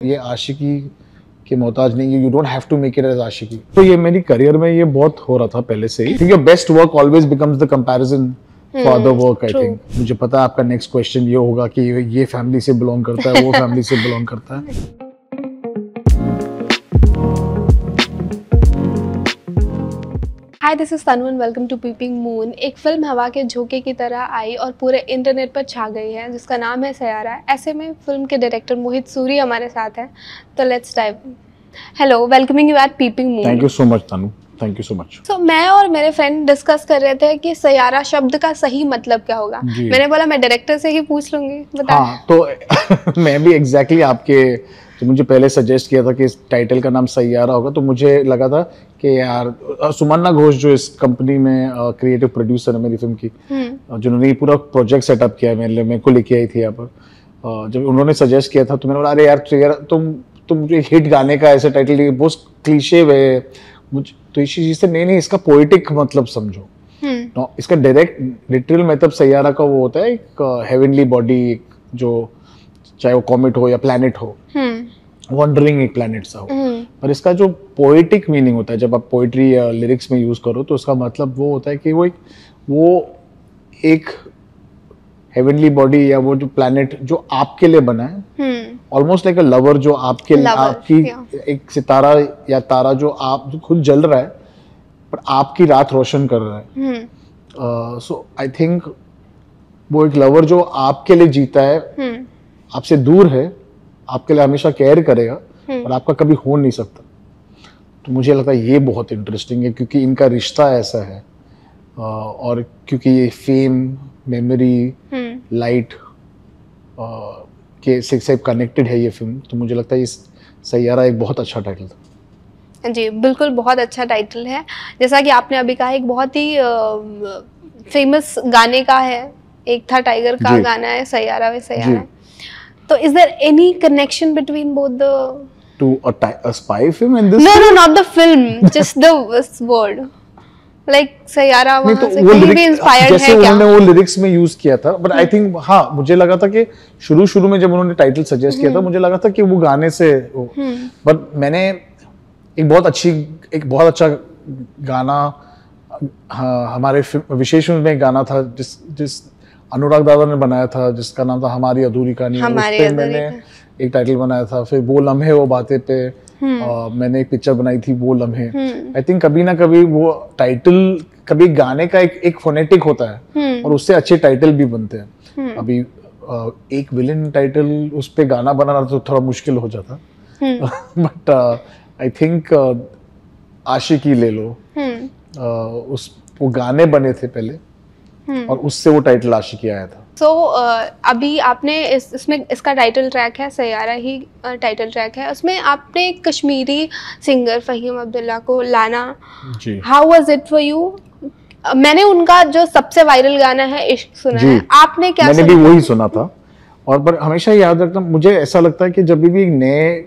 ये आशिकी के मोहताज नहीं है, you don't have to make it as Aashiqui. तो ये मेरी करियर में ये बहुत हो रहा था पहले से ही। I think your best work always becomes the comparison for other work, I think। मुझे पता है आपका नेक्स्ट क्वेश्चन ये होगा कि ये फैमिली से बिलोंग करता है, वो फैमिली से बिलोंग करता है। Hi, this is Tanu and welcome to Peeping Moon. एक फिल्म हवा के झोंके की तरह आई और पूरे इंटरनेट पर छा गई है, जिसका नाम है सैयारा। ऐसे में फिल्म के डायरेक्टर मोहित सूरी हमारे साथ हैं, तो let's dive. Hello, welcoming you at Peeping Moon. Thank you so much Tanu, thank you so much. तो मैं और मेरे फ्रेंड डिस्कस कर रहे थे कि सैयारा शब्द का सही मतलब क्या होगा। मैंने बोला मैं डायरेक्टर से ही पूछ लूंगी, बता। हाँ, तो मैं भी एग्जैक्टली आपके तो मुझे पहले सजेस्ट किया था कि इस टाइटल का नाम सैयारा होगा, तो मुझे लगा था कि यार सुमन्ना घोष जो इस कंपनी में क्रिएटिव प्रोड्यूसर है मेरी फिल्म की, जिन्होंने पूरा प्रोजेक्ट सेटअप किया है, मेरे को लेके आई थी यहाँ पर। जब उन्होंने सजेस्ट किया था तो मैंने बोला अरे यार तुम मुझे हिट गाने का ऐसे टाइटल बहुत क्लीशे है, तो इसी चीज से नहीं इसका पोएटिक मतलब समझो। तो इसका डायरेक्ट लिटरल मतलब सैयारा का वो होता है एक हेवनली बॉडी, जो चाहे वो कॉमेट हो या प्लैनेट हो, वॉन्डरिंग एक प्लैनेट सा हो। पर इसका जो पोएटिक मीनिंग होता है, जब आप पोएट्री या लिरिक्स में यूज करो, तो उसका मतलब वो होता है कि वो एक हेवनली बॉडी या वो जो प्लैनेट जो आपके लिए बना है, ऑलमोस्ट लाइक अ लवर, जो आपकी एक सितारा या तारा जो खुद जल रहा है पर आपकी रात रोशन कर रहा है। सो आई थिंक वो एक लवर जो आपके लिए जीता है, आपसे दूर है, आपके लिए हमेशा केयर करेगा और आपका कभी हो नहीं सकता। तो मुझे लगता है ये बहुत इंटरेस्टिंग है, क्योंकि इनका रिश्ता ऐसा है, और क्योंकि ये फेम, मेमोरी, लाइट के से कनेक्टेड है ये फिल्म, तो मुझे लगता है इस सैयारा एक बहुत अच्छा टाइटल था। जी बिल्कुल, बहुत अच्छा टाइटल है। जैसा कि आपने अभी कहा, एक बहुत ही फेमस गाने का है, एक था टाइगर का गाना है सैयारा वे सैयारा। तो is there any connection between both the to a spy film and this? No, not the film, just the word. Like Saiyaara वहाँ से कहीं भी इंस्पायर्ड है क्या? जैसे उन्होंने वो लिरिक्स में यूज किया था, बट आई थिंक हाँ, मुझे लगा था कि शुरू में जब उन्होंने टाइटल सजेस्ट किया था, मुझे लगा था कि वो गाने से, बट मैंने एक बहुत अच्छा गाना, हमारे विशेष में एक गाना था जिस अनुराग दादा ने बनाया था, जिसका नाम था हमारी अधूरी कहानी। उस पे मैंने एक टाइटल बनाया था। फिर वो लम्हे वो बातें पे मैंने एक पिक्चर बनाई थी, वो लम्हे। आई थिंक कभी ना कभी वो टाइटल, कभी गाने का एक फोनेटिक होता है और उससे अच्छे टाइटल भी बनते हैं। अभी एक विलेन टाइटल उस पे गाना बनाना तो थोड़ा मुश्किल हो जाता, बट आई थिंक आशिकी ले लो, वो गाने बने थे पहले और उससे वो टाइटल आशिकी आया था। So, अभी आपने इसमें इसका टाइटल ट्रैक है सैयारा ही टाइटल ट्रैक है, उसमें आपने कश्मीरी सिंगर फहीम अब्दुल्ला को लाना, how was it for you? मैंने उनका जो सबसे वायरल गाना है इश्क सुना है, आपने क्या मैंने भी वही सुना था। और पर हमेशा याद रखना, मुझे ऐसा लगता है कि जब भी एक नए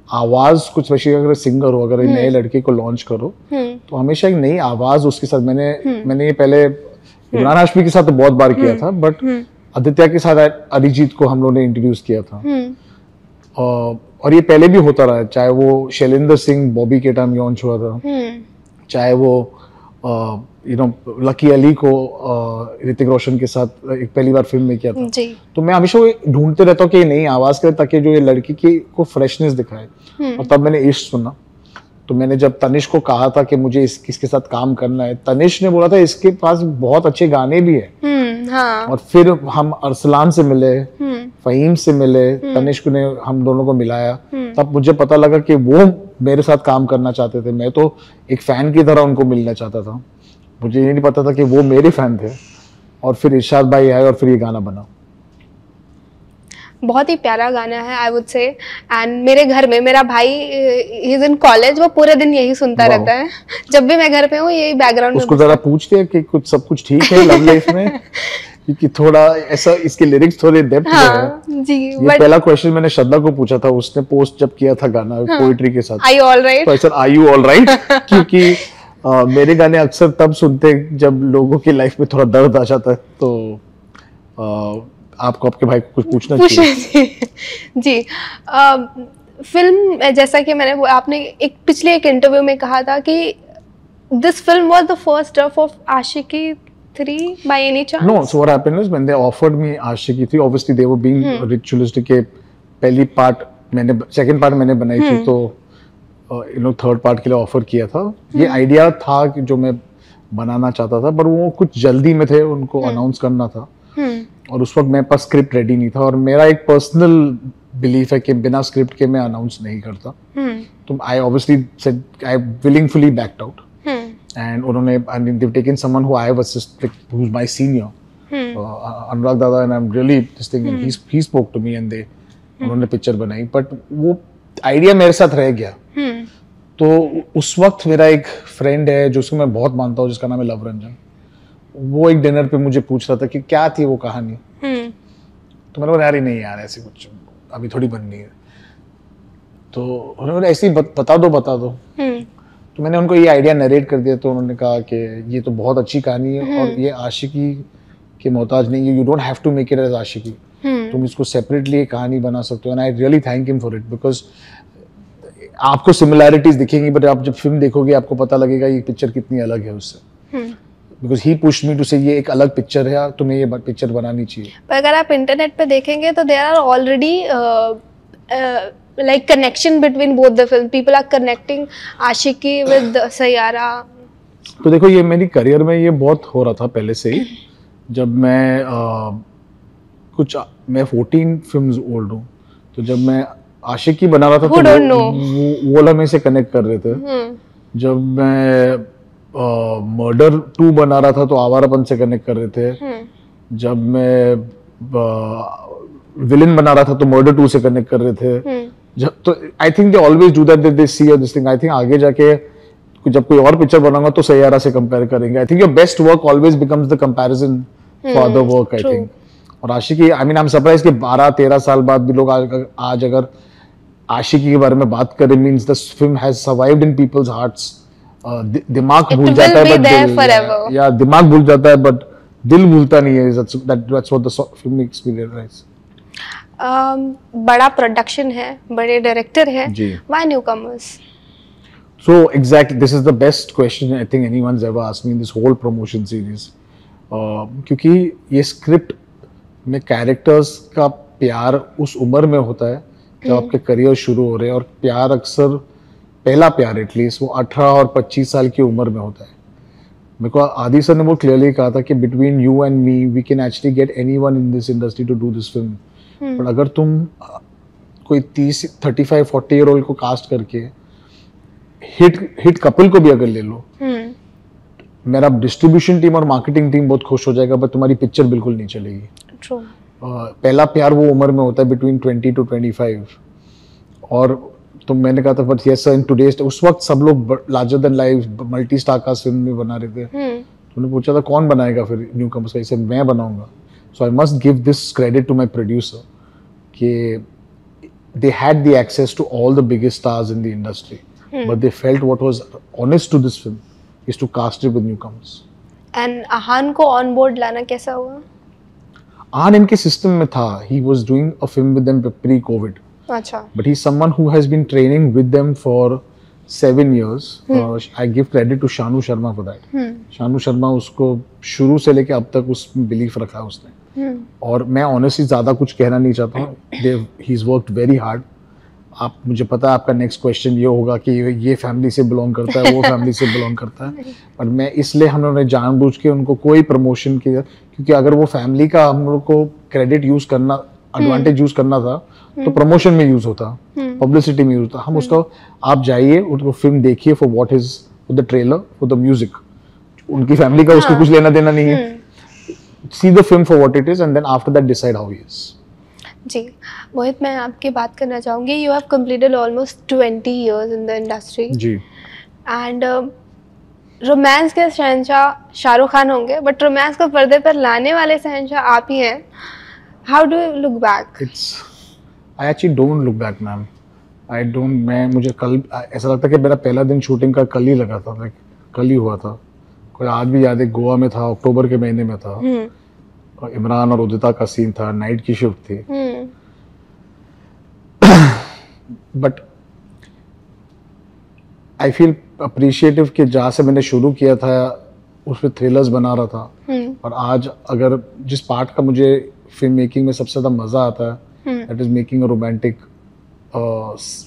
आवाज, कुछ वैसे अगर सिंगर हो, अगर नए लड़के को लॉन्च करो, तो हमेशा एक नई आवाज उसके साथ, मैंने ये पहले इमरान हाशमी के साथ तो बहुत बार किया था, बट आदित्य के साथ अरिजीत को हम लोगों ने इंट्रोड्यूस किया था, और ये पहले भी होता रहा है, चाहे वो शैलेंद्र सिंह बॉबी के टाइम लॉन्च हुआ था, चाहे वो लकी अली को ऋतिक रोशन के साथ एक पहली बार फिल्म में किया था। तो मैं हमेशा ढूंढते रहता हूँ कि नई आवाज करे, ताकि जो ये लड़की की को फ्रेशनेस दिखाए। और तब मैंने इश्क सुना, तो मैंने जब तनिष्क को कहा था कि मुझे इसके साथ काम करना है, तनिष्क ने बोला था इसके पास बहुत अच्छे गाने भी है। हाँ। और फिर हम अरसलान से मिले, फहीम से मिले, तनिष्क ने हम दोनों को मिलाया, तब मुझे पता लगा कि वो मेरे साथ काम करना चाहते थे। मैं तो एक फैन की तरह उनको मिलना चाहता था, मुझे ये नहीं पता था कि वो मेरे फैन थे। और फिर इरशाद भाई आए और फिर ये गाना बना। बहुत ही प्यारा गाना है, आई वुड से। एंड मेरे घर में मेरा भाई इज इन कॉलेज, वो पूरे दिन यही सुनता रहता है, जब भी मैं घर पे हूँ यही बैकग्राउंड। उसको जरा पूछते हैं कि सब कुछ ठीक है लव लाइफ में, क्योंकि थोड़ा ऐसा इसके लिरिक्स थोड़े डेप्थ में है। जी, ये पहला क्वेश्चन मैंने श्रद्धा को पूछा था, उसने पोस्ट जब किया था गाना पोएट्री के साथ, आर यू ऑलराइट, तो ऐसा आर यू ऑलराइट, क्योंकि मेरे गाने अक्सर तब सुनते जब लोगों की लाइफ में थोड़ा दर्द आ जाता है, तो आपको आपके भाई को कुछ पूछना चाहिए। जी, फिल्म जैसा कि आपने पिछले एक इंटरव्यू में कहा था कि this film was the first draft of Aashiqui 3 by any chance? No, so what happened is when they offered me Aashiqui 3, obviously they were being ritualistic के पहली पार्ट सेकंड पार्ट मैंने बनाई थी, तो थर्ड पार्ट के लिए offer किया था। ये आइडिया था कि जो मैं बनाना चाहता था, पर वो कुछ जल्दी में थे, उनको अनाउंस करना था और उस वक्त मेरे पास स्क्रिप्ट रेडी नहीं था, और मेरा एक पर्सनल बिलीफ है कि बिना स्क्रिप्ट के मैं अनाउंस नहीं करता। तो I obviously said I willingfully backed out, and उन्होंने they've taken someone who I have assisted, who's my senior, अनुराग दादा, and I'm really this thing, and he spoke to me and उन्होंने picture बनाई, but वो idea मेरे साथ रह गया। तो उस वक्त मेरा एक फ्रेंड है जिसको मैं बहुत मानता हूँ, जिसका नाम है लव रंजन, वो एक डिनर पे मुझे पूछ रहा था कि क्या थी वो कहानी। तो मैंने बोला यार नहीं यार ऐसी कुछ अभी थोड़ी बननी है, तो उन्होंने बोला ऐसे ही बता दो। तो मैंने उनको ये आइडिया नरेट कर दिया, तो उन्होंने कहा कि ये तो बहुत अच्छी कहानी है और ये आशिकी के मोहताज नहीं है, you don't have to make it as Aashiqui, तुम इसको सेपरेटली एक कहानी बना सकते हो। And I really thank him for it, because आपको सिमिलैरिटीज दिखेंगी, बट आप जब फिल्म देखोगे आपको पता लगेगा ये पिक्चर कितनी अलग है उससे। Because he pushed me to say ये एक अलग पिक्चर है, तुम्हें ये पिक्चर बनानी चाहिए। पर अगर आप इंटरनेट पे देखेंगे तो there are already like connection between both the film, people are connecting Aashiqui with Sayyara। तो देखो ये मेरी करियर में ये बहुत हो रहा था पहले से ही, जब मैं मैं 14 फिल्म्स ओल्ड हूँ, तो जब मैं आशिकी बना रहा था तो वो वाला में से कनेक्ट कर रहे थे। जब मैं मर्डर 2 बना रहा था तो आवारापन से कनेक्ट कर रहे थे। जब मैं विलन बना रहा था तो मर्डर 2 से कनेक्ट कर रहे थे। तो I think they always do that, they see this thing. I think आगे जाके जब कोई और पिक्चर बनाऊंगा तो सैयारा से कंपेयर करेंगे। I think your best work always becomes the comparison for other work, I think. और Aashiqui, I mean I am surprise कि 12-13 साल बाद भी लोग आज अगर आशिकी के बारे में बात करें, means the film has survived in people's hearts. दिमाग भूल जाता है बट या दिमाग भूल जाता है बट दिल भूलता नहीं है। That's what the film experience. बड़ा प्रोडक्शन है, बड़े डायरेक्टर हैं, why newcomers? So exactly, this is the best question I think anyone's ever asked me in this whole promotion series. क्योंकि ये स्क्रिप्ट में कैरेक्टर्स का प्यार उस उम्र में होता है जब आपके करियर शुरू हो रहे हैं, और प्यार अक्सर पहला प्यार एटलीस्ट वो 18 और 25 साल की उम्र में होता है। मेरे को आदि सर ने वो क्लियरली कहा था कि between you and me we can actually get anyone in this industry to do this film, but अगर तुम कोई 35-40 ईयर ओल्ड को कास्ट करके हिट कपल को भी अगर ले लो, मेरा डिस्ट्रीब्यूशन टीम और मार्केटिंग टीम बहुत खुश हो जाएगा, बट तुम्हारी पिक्चर बिल्कुल नहीं चलेगी। पहला प्यार वो उम्र में होता है बिटवीन 20 to 25। और तो मैंने कहा था but yes sir in today's, उस वक्त सब लोग larger than life multi star cast film में बना रहे थे। उन्होंने पूछा था कौन बनाएगा फिर न्यू कमर्स का, इसे मैं बनाऊंगा। So I must give this credit to my producer कि they had the access to all the biggest stars in the industry, but they felt what was honest to this film is to cast it with newcomers. And Ahan को on board लाना कैसा हुआ? Ahan इनके system में था, he was doing a film with them pre-COVID. अच्छा. But he's someone who has been training with them for 7 years. I give credit to Shanu Sharma for that. Shanu Sharma उसको शुरू से लेके अब तक उसमें बिलीफ रखा है उसने। और मैं ऑनेस्टली ज़्यादा कुछ कहना नहीं चाहता हूँ। He's worked very hard. आप मुझे पता है आपका नेक्स्ट क्वेश्चन ये होगा कि ये फैमिली से बिलोंग करता है, वो फैमिली से बिलोंग करता है, पर मैं इसलिए हम लोगों ने जानबूझ के उनको कोई प्रमोशन किया, क्योंकि अगर वो फैमिली का हम लोग को क्रेडिट यूज करना, एडवांटेज यूज करना था तो प्रमोशन में यूज होता, पब्लिसिटी में यूज होता। हम उसका, आप जाइए उनको फिल्म देखिए for what is, for the trailer, for the music, उनकी फैमिली का उसको कुछ लेना देना नहीं है। See the film for what it is and then after that decide how he is. जी मोहित, मैं आपकी बात करना चाहूँगी। You have completed almost 20 years in the industry. जी। And रोमांस के शहंशाह शाहरुख खान होंगे, बट रोमांस को पर्दे पर लाने वाले शहंशाह आप ही हैं। How do you look back? I actually don't look back, ma'am. I don't. मुझे कल ऐसा लगता है कि मेरा पहला दिन शूटिंग का कल ही लगा था, like कल ही हुआ था। कोई आज भी याद है, गोवा में था, अक्टूबर के महीने में था, और इमरान और उदिता का सीन था, नाइट की शिफ्ट थी। बट आई फील अप्रिशिएटिव कि जहाँ से मैंने शुरू किया था उस पर थ्रिलर्स बना रहा था, और आज अगर जिस पार्ट का मुझे फिल्म मेकिंग में सबसे ज़्यादा मज़ा आता है, that is making a romantic,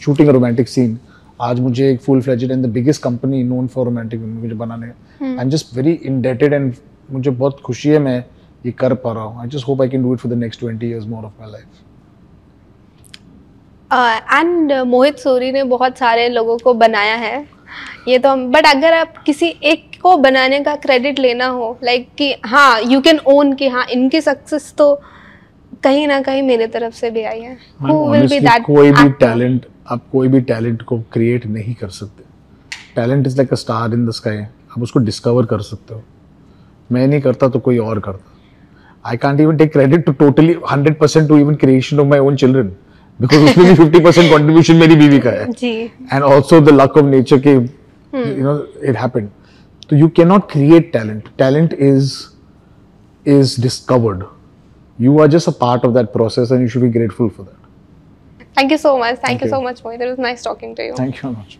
shooting a romantic scene, आज मुझे एक full fledged and the biggest company known for romantic मुझे बनाने, I am just very indebted and मुझे बहुत खुशी है मैं ये कर पा रहा हूँ. I just hope I can do it for the next 20 years more of my life. And Mohit Suri ने बहुत सारे लोगों को बनाया है, ये तो बट अगर आप किसी एक को बनाने का क्रेडिट लेना हो, लाइक कि हाँ यू कैन ओन कि हाँ इनकी सक्सेस तो कहीं ना कहीं मेरे तरफ से भी आई है, who will be that कोई भी actor? टैलेंट, आप कोई भी टैलेंट को क्रिएट नहीं कर सकते. Talent is like a star in the sky, आप उसको डिस्कवर कर सकते हो. मैं नहीं करता तो कोई और करता. I can't even take credit to totally 100% to even creation of my own children, because उसमें भी 50% कंट्रीब्यूशन मेरी बीवी का है जी. And also the luck of nature के यू नो इट हैपेंड. तो you can not create talent. Talent is discovered. You are just a part of that process and you should be grateful for that. Thank you so much. Thank you you. so much, Mohit. It was nice talking to you. Thank you very much.